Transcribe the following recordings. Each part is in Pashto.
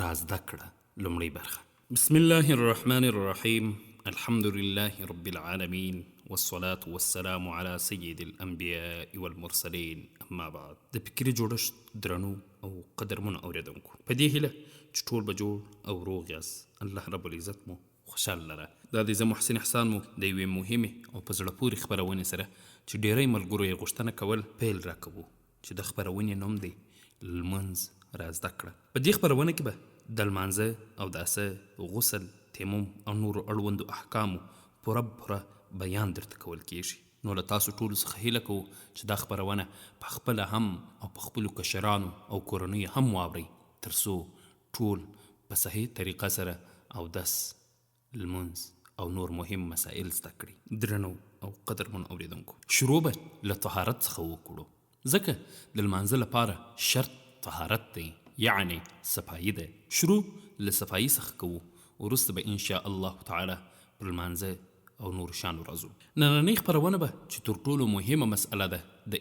رازده کړه. لومړی برخه: بسم الله الرحمن الرحیم، الحمد لله رب العالمین، والصلاة والسلام على سید الانبیاء والمرسلین، اما بعد. د فکري جوړښت درنو او قدرمنو اوریدونکو، په دې هیله چې ټول به جوړ او روغ یاست، الله رب العزت مو خوشحال لره. دا د زه محسن احسان مو د یوې مهمې او په زړه پورې خپرونې سره چې ډیری ملګرو یې غوښتنه کول پیل راکوو، چې د خپرونې نوم دی لمونځ رازده کړه. په دې خپرونه کې به د لمانځه، اوداسه، غسل، تیمم او نورو اړوندو احکامو پوره بیان درته کول کیږي. نو له تاسو ټولو څخه هیله کوو چې دا خپرونه په خپله هم او په خپلو کشرانو او کورنیو هم واورئ، تر څو ټول په صحیح طریقه سره اودس، لمونځ او نور مهم مسائل زده کړي. درنو او قدرمنو اوریدونکو، شروع به له طهارت څخه وکړو، ځکه د لمانځه لپاره شرط طهارت دی، یعنی صفایي ده. شروع له صفایي څخه کوو، وروسته به انشاء الله تعالی پر لمانځه او نور شانو راځو. نننۍ خپرونه به چې تر ټولو مهمه مسئله ده د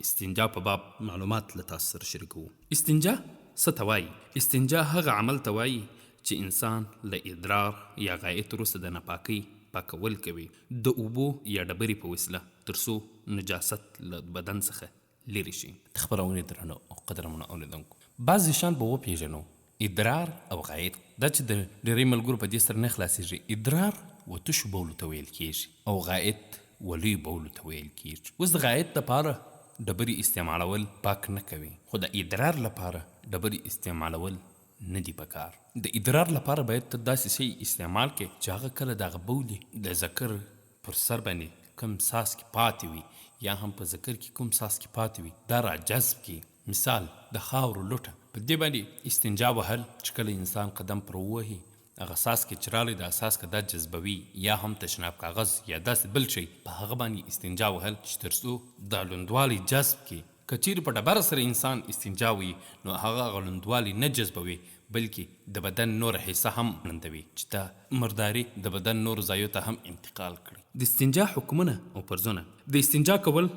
استنجا په باب معلومات له تاسو سره شریکوو. استنجا څه ته وایي؟ استنجا هغه عمل ته وایي چې انسان له ادرار یا غایط وروسته د ناپاکۍ پاکول کوي د اوبو یا ډبرې په وسیله، تر څو نجاست له بدن څخه لرې شي. د خپرونې درنو او قدرمنو اوریدونکو، بعضې شیان به وپېژنو: ادرار او غایط. دا چې د ډېری ملګرو په دې سره نه خلاصېږي. ادرار و تشو بولو ته ویل کېږي او غایط و لوی بولو ته ویل کېږي. اوس د غایط دپاره ډبرې استعمالول پاک نه کوي، خو د ادرار لپاره ډبرې استعمالول نه دي پکار. د ادرار لپاره باید ته داسې شی استعمال کړې چې هغه کله د هغه بولي د ذکر پر سر باندې کوم څاڅکي پاتې وي، یا هم په ذکر کې کوم څاڅکي پاتې وي، دا را جذب کړي. مثال د خاورو لوټه، په دې باندې استنجا وهل چې کله انسان قدم پر ووهي، هغه څاڅکي چې راغلی دا څاڅکه دا جذبوي، یا هم تشناب کاغذ یا داسې بل شی په هغه باندې استنجا وهل چې تر څو دا لوندوالی جذب کړي. که چیرې په ډبره سره انسان استنجا وي، نو هغه لوندوالی نه جذبوي، بلکې د بدن نور حصه هم لوندوي چې دا مرداري د بدن نور ځایو ته هم انتقال کړي. د استنجا حکمونه او فرضونه: د استنجا کول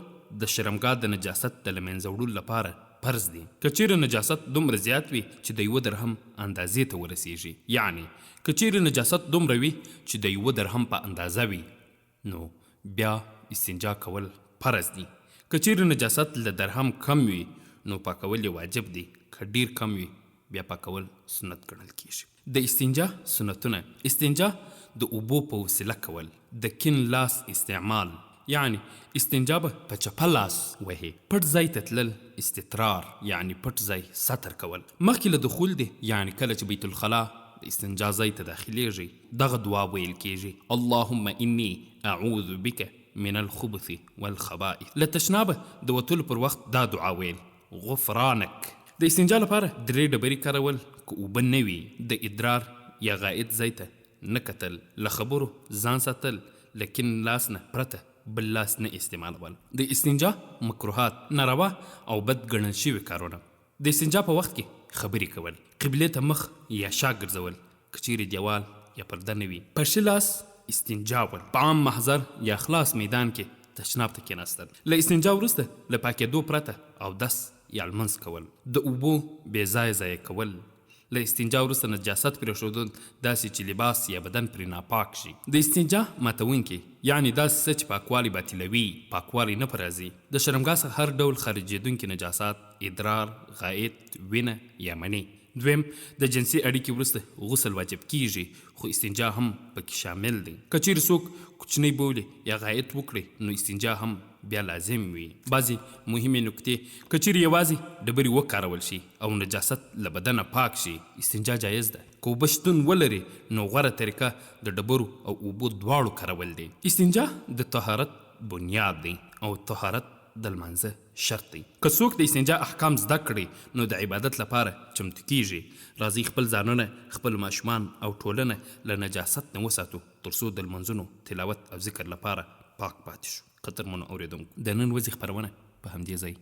د شرمګاه د نجاست د له منځه وړلو لپاره فرض دي. که چیرې نجاست دومره زیات وي چې د 1 درهم اندازې ته ورسیږي، یعنی که چیرې نجاست دومره وي چې د 1 درهم په اندازه وي، نو بیا استنجا کول فرض دي. که چیرې نجاست له درهم کم وي، نو پاکول یې واجب دي. که ډیر کم وي، بیا پاکول سنت ګڼل کیږي. د استنجا سنتونه: استنجا د اوبو په وسیله کول، د کیڼ لاس استعمال، یعنی استنجا به په چپه لاس وهي. پټ ځای ته تلل، استترار یعنی پټ ځای ستر کول. مخکې له دخول دی، یعنی کله چې بیت الخلا د استنجا ځای ته داخلیږي، دغه دعا ویل کیږي: اللهم انی اعوذ بک من الخبث والخبائث. له تشنابه د وتلو پر وخت دا دعا ویل: غفرانک. د استنجا لپاره 3 ډبرې کارول، که اوبه نه وي، د ادرار یا غایط ځای ته نه کتل، له خبرو ځان ساتل، له کیڼ لاس نه پرته بل لاس نه استعمالول. د استنجا مکروهات: ناروا او بد ګڼل شوي کارونه: د استنجا په وخت کې خبرې کول، قبلې ته مخ یا شا ګرځول، که چیرې دیوال یا پرده نه وي، په ښي لاس استنجا ول، په عام محضر یا خلاص میدان کې تشناب ته کېناستل، له استنجا وروسته له پاکېدو پرته اودس یا لمونځ کول، د اوبو بې ځایه ضایع کول، له استنجا وروسته نجاست پرېښودل داسې چې لباس یا بدن پرې ناپاک شي. د استنجا ماتونکي، یعنی داسې څه چې پاکوالی باطلوي، پاکوالی نه پرځي. د شرمګاه څخه هر ډول خارجېدونکي نجاسات، ادرار، غایط، وینه یا منی. دویم، د جنسي اړیکې وروسته غسل واجب کیږي، خو استنجا هم پکې شامل دی. که چیرې څوک کوچنی بولي یا غایط وکړي، نو استنجا هم بیا لازم وي. بعضې مهمې نکتې: که چیرې یوازې ډبرې وکارول شي او نجاست له بدنه پاک شي، استنجا جایز ده. که اوبه شتون ولري، نو غوره طریقه د ډبرو او اوبو دواړو کارول دی. استنجا د طهارت بنیاد دی او طهارت د لمانځه شرط دی. که څوک د استنجا احکام زده کړي، نو د عبادت لپاره چمتو کیږي. راځئ خپل ځانونه، خپل ماشومان او ټولنه له نجاست نه وساتو، تر څو د لمونځونو تلاوت او ذکر لپاره پاک پاتې شو. قدرمنو اوریدونکو، د نن ورځې خپرونه په همدې ځای